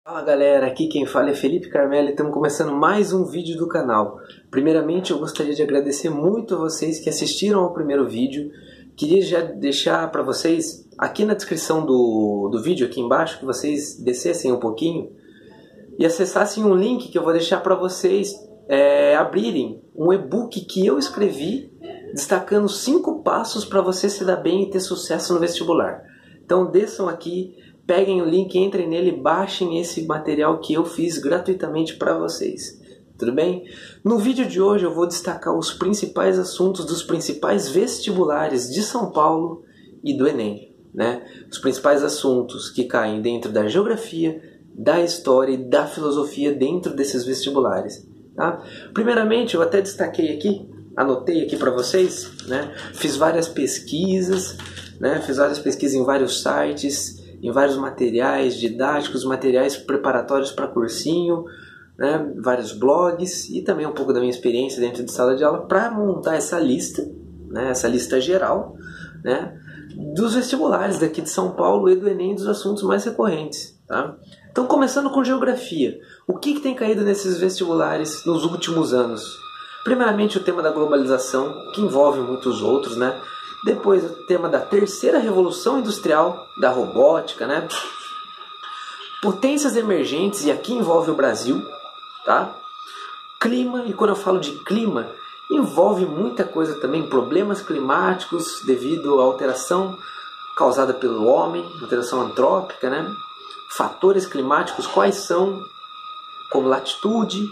Fala galera, aqui quem fala é Felipe Carmelo e estamos começando mais um vídeo do canal. Primeiramente eu gostaria de agradecer muito a vocês que assistiram ao primeiro vídeo. Queria já deixar para vocês aqui na descrição do vídeo, aqui embaixo, que vocês descessem um pouquinho e acessassem um link que eu vou deixar para vocês abrirem um e-book que eu escrevi destacando 5 passos para você se dar bem e ter sucesso no vestibular. Então desçam aqui, peguem o link, entrem nele, baixem esse material que eu fiz gratuitamente para vocês. Tudo bem? No vídeo de hoje eu vou destacar os principais assuntos dos principais vestibulares de São Paulo e do Enem, né? Os principais assuntos que caem dentro da geografia, da história e da filosofia dentro desses vestibulares. Tá? Primeiramente, eu até destaquei aqui, anotei aqui para vocês, né? Fiz várias pesquisas, em vários sites, em vários materiais didáticos, materiais preparatórios para cursinho, né? Vários blogs e também um pouco da minha experiência dentro de sala de aula para montar essa lista, né? Essa lista geral, né? Dos vestibulares daqui de São Paulo e do Enem, dos assuntos mais recorrentes. Tá? Então, começando com geografia. O que tem caído nesses vestibulares nos últimos anos? Primeiramente, o tema da globalização, que envolve muitos outros, né? Depois, o tema da terceira revolução industrial, da robótica, né? Potências emergentes, e aqui envolve o Brasil, tá? Clima, e quando eu falo de clima, envolve muita coisa também, problemas climáticos devido à alteração causada pelo homem, alteração antrópica, né? Fatores climáticos, quais são, como latitude,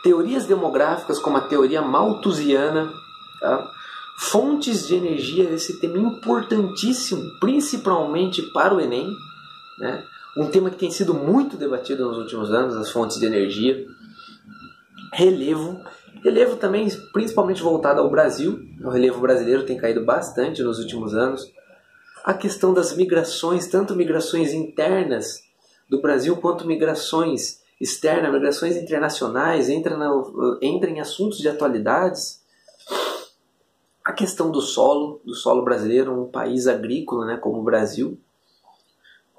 teorias demográficas como a teoria malthusiana, tá? Fontes de energia, esse tema importantíssimo, principalmente para o Enem, né? Um tema que tem sido muito debatido nos últimos anos, as fontes de energia. Relevo também principalmente voltado ao Brasil, o relevo brasileiro tem caído bastante nos últimos anos. A questão das migrações, tanto migrações internas do Brasil quanto migrações externas, migrações internacionais, entra em assuntos de atualidades. A questão do solo brasileiro, um país agrícola, né, como o Brasil.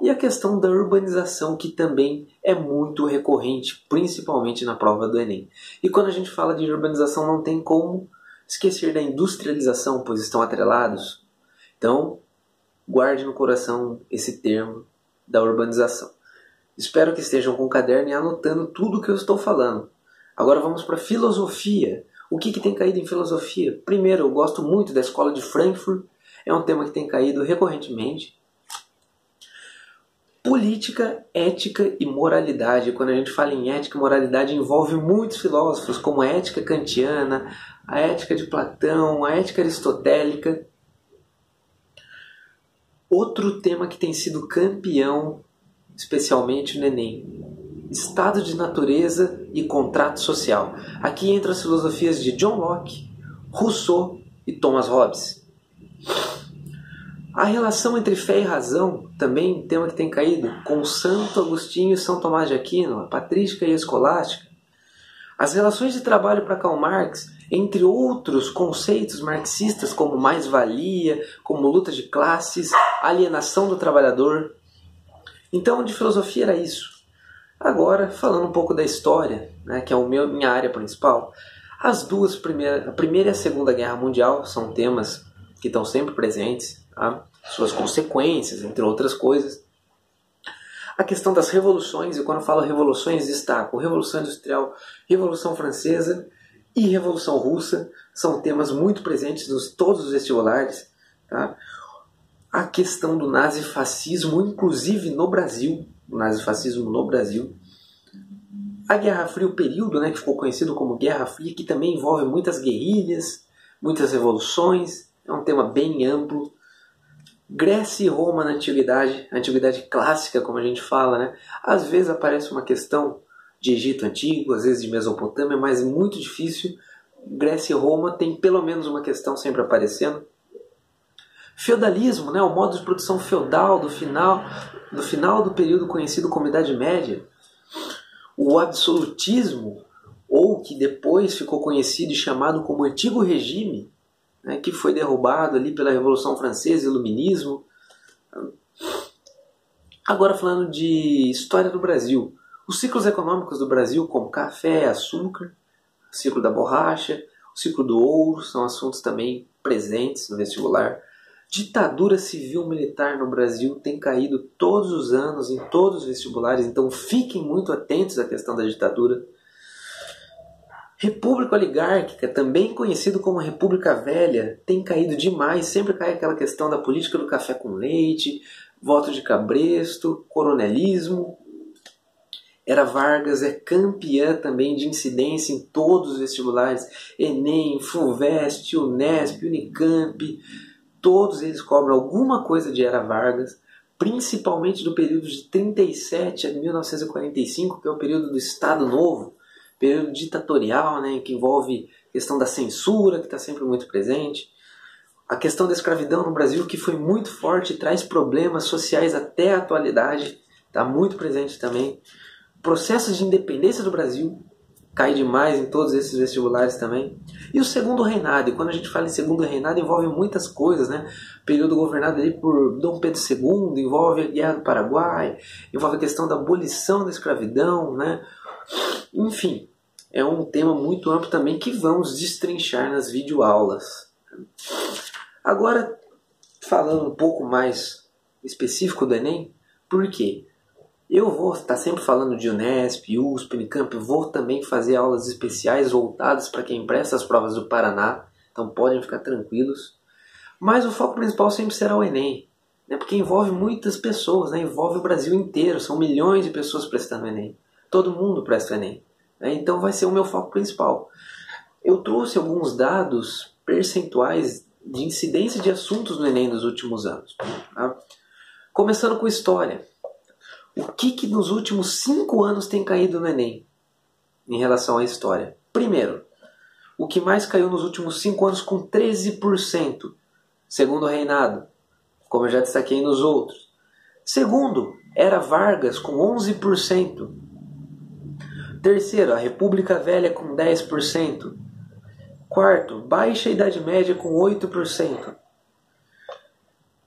E a questão da urbanização, que também é muito recorrente, principalmente na prova do Enem. E quando a gente fala de urbanização, não tem como esquecer da industrialização, pois estão atrelados. Então, guarde no coração esse termo da urbanização. Espero que estejam com o caderno e anotando tudo o que eu estou falando. Agora vamos para filosofia. O que tem caído em filosofia? Primeiro, eu gosto muito da Escola de Frankfurt. É um tema que tem caído recorrentemente. Política, ética e moralidade. Quando a gente fala em ética e moralidade, envolve muitos filósofos, como a ética kantiana, a ética de Platão, a ética aristotélica. Outro tema que tem sido campeão, especialmente no Enem: estado de natureza e contrato social. Aqui entram as filosofias de John Locke, Rousseau e Thomas Hobbes. A relação entre fé e razão, também tema que tem caído, com Santo Agostinho e São Tomás de Aquino, a patrística e a escolástica. As relações de trabalho para Karl Marx, entre outros conceitos marxistas como mais-valia, como luta de classes, alienação do trabalhador. Então, de filosofia era isso. Agora, falando um pouco da história, né, que é minha área principal, a Primeira e a Segunda Guerra Mundial são temas que estão sempre presentes, tá? Suas consequências, entre outras coisas. A questão das revoluções, e quando eu falo revoluções, destaco Revolução Industrial, Revolução Francesa e Revolução Russa, são temas muito presentes em todos os vestibulares, tá? A questão do nazifascismo, inclusive no Brasil, o nazifascismo no Brasil. A Guerra Fria, o período, né, que ficou conhecido como Guerra Fria, que também envolve muitas guerrilhas, muitas revoluções, é um tema bem amplo. Grécia e Roma na antiguidade, a antiguidade clássica, como a gente fala, né? Às vezes aparece uma questão de Egito Antigo, às vezes de Mesopotâmia, mas é muito difícil. Grécia e Roma tem pelo menos uma questão sempre aparecendo. Feudalismo, né? O modo de produção feudal do final do período conhecido como Idade Média. O absolutismo, ou que depois ficou conhecido e chamado como Antigo Regime, né, que foi derrubado ali pela Revolução Francesa, Iluminismo. Agora falando de história do Brasil. Os ciclos econômicos do Brasil, como café, açúcar, o ciclo da borracha, o ciclo do ouro, são assuntos também presentes no vestibular. Ditadura civil-militar no Brasil tem caído todos os anos em todos os vestibulares, então fiquem muito atentos à questão da ditadura. República oligárquica, também conhecido como República Velha, tem caído demais, sempre cai aquela questão da política do café com leite, voto de cabresto, coronelismo. Era Vargas é campeã também de incidência em todos os vestibulares, Enem, FUVEST, Unesp, Unicamp, todos eles cobram alguma coisa de Era Vargas, principalmente do período de 37 a 1945, que é o período do Estado Novo, período ditatorial, né, que envolve a questão da censura, que está sempre muito presente. A questão da escravidão no Brasil, que foi muito forte e traz problemas sociais até a atualidade, está muito presente também. Processos de independência do Brasil, cai demais em todos esses vestibulares também. E o segundo reinado, e quando a gente fala em segundo reinado, envolve muitas coisas, né? Período governado ali por Dom Pedro II, envolve a Guerra do Paraguai, envolve a questão da abolição da escravidão, né? Enfim, é um tema muito amplo também que vamos destrinchar nas videoaulas. Agora, falando um pouco mais específico do Enem, por quê? Eu vou estar sempre falando de Unesp, USP, Unicamp, vou também fazer aulas especiais voltadas para quem presta as provas do Paraná, então podem ficar tranquilos. Mas o foco principal sempre será o Enem, né? Porque envolve muitas pessoas, né? Envolve o Brasil inteiro, são milhões de pessoas prestando o Enem. Todo mundo presta o Enem, né? Então vai ser o meu foco principal. Eu trouxe alguns dados percentuais de incidência de assuntos no Enem nos últimos anos. Tá? Começando com história. O que nos últimos 5 anos tem caído no Enem em relação à história? Primeiro, o que mais caiu nos últimos 5 anos com 13%. Segundo reinado, como eu já destaquei nos outros. Segundo, Era Vargas com 11%. Terceiro, a República Velha com 10%. Quarto, Baixa Idade Média com 8%.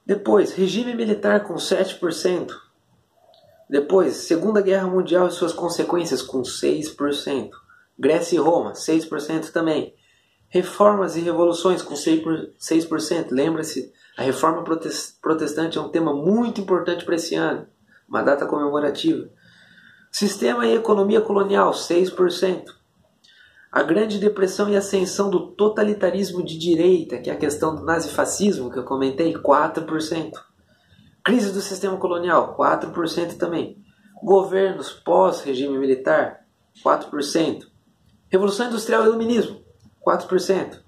Depois, Regime Militar com 7%. Depois, Segunda Guerra Mundial e suas consequências com 6%. Grécia e Roma, 6% também. Reformas e revoluções com 6%. Lembra-se, a reforma protestante é um tema muito importante para esse ano. Uma data comemorativa. Sistema e economia colonial, 6%. A Grande Depressão e ascensão do totalitarismo de direita, que é a questão do nazifascismo que eu comentei, 4%. Crise do sistema colonial, 4% também. Governos pós-regime militar, 4%. Revolução Industrial e Iluminismo, 4%.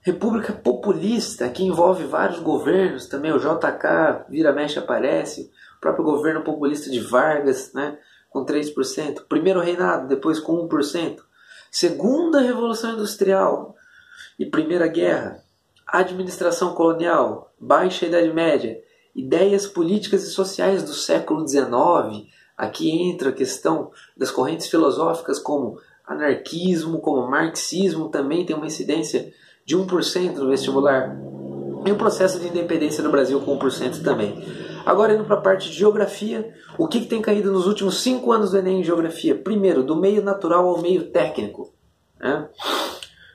República Populista, que envolve vários governos, também o JK, vira-mexe aparece, o próprio governo populista de Vargas, né, com 3%. Primeiro Reinado, depois com 1%. Segunda Revolução Industrial e Primeira Guerra. Administração colonial, Baixa Idade Média. Ideias políticas e sociais do século XIX, aqui entra a questão das correntes filosóficas como anarquismo, como marxismo, também tem uma incidência de 1% no vestibular. E o processo de independência do Brasil com 1% também. Agora indo para a parte de geografia, o que tem caído nos últimos 5 anos do Enem em geografia? Primeiro, do meio natural ao meio técnico, né?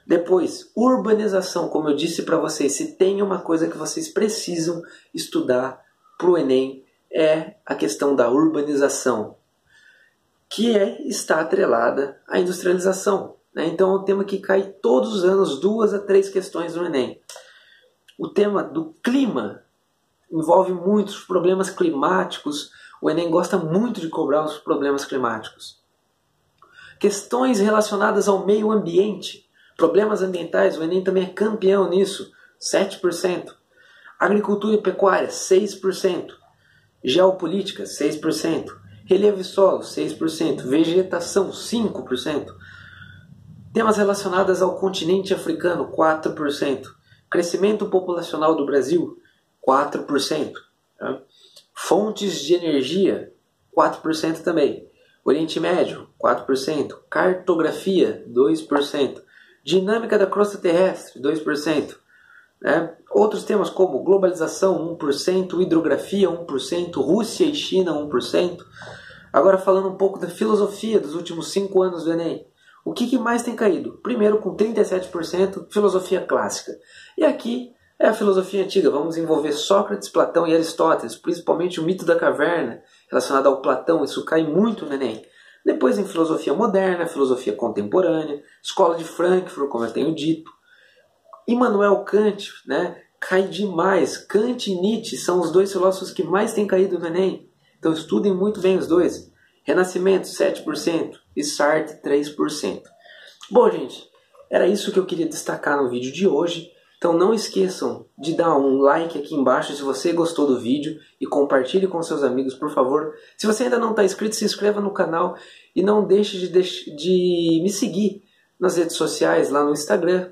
Depois, urbanização, como eu disse para vocês, se tem uma coisa que vocês precisam estudar para o Enem, é a questão da urbanização, que está atrelada à industrialização, né? Então é um tema que cai todos os anos, 2 a 3 questões no Enem. O tema do clima envolve muitos problemas climáticos, o Enem gosta muito de cobrar os problemas climáticos. Questões relacionadas ao meio ambiente, problemas ambientais, o Enem também é campeão nisso, 7%. Agricultura e pecuária, 6%. Geopolítica, 6%. Relevo e solo, 6%. Vegetação, 5%. Temas relacionados ao continente africano, 4%. Crescimento populacional do Brasil, 4%. Fontes de energia, 4% também. Oriente Médio, 4%. Cartografia, 2%. Dinâmica da crosta terrestre, 2%. né? Outros temas como globalização 1%, hidrografia 1%, Rússia e China 1%. Agora falando um pouco da filosofia dos últimos 5 anos do Enem. O que mais tem caído? Primeiro, com 37%, filosofia clássica. E aqui é a filosofia antiga. Vamos envolver Sócrates, Platão e Aristóteles, principalmente o mito da caverna, relacionado ao Platão. Isso cai muito no Enem. Depois em filosofia moderna, filosofia contemporânea, escola de Frankfurt, como eu tenho dito. Immanuel Kant, né, cai demais. Kant e Nietzsche são os 2 filósofos que mais têm caído no Enem. Então estudem muito bem os 2. Renascimento, 7%. E Sartre, 3%. Bom, gente, era isso que eu queria destacar no vídeo de hoje. Então não esqueçam de dar um like aqui embaixo se você gostou do vídeo e compartilhe com seus amigos, por favor. Se você ainda não está inscrito, se inscreva no canal e não deixe de me seguir nas redes sociais, lá no Instagram,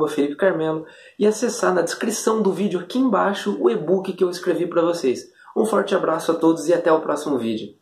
@Felipe Carmelo, e acessar na descrição do vídeo aqui embaixo o e-book que eu escrevi para vocês. Um forte abraço a todos e até o próximo vídeo.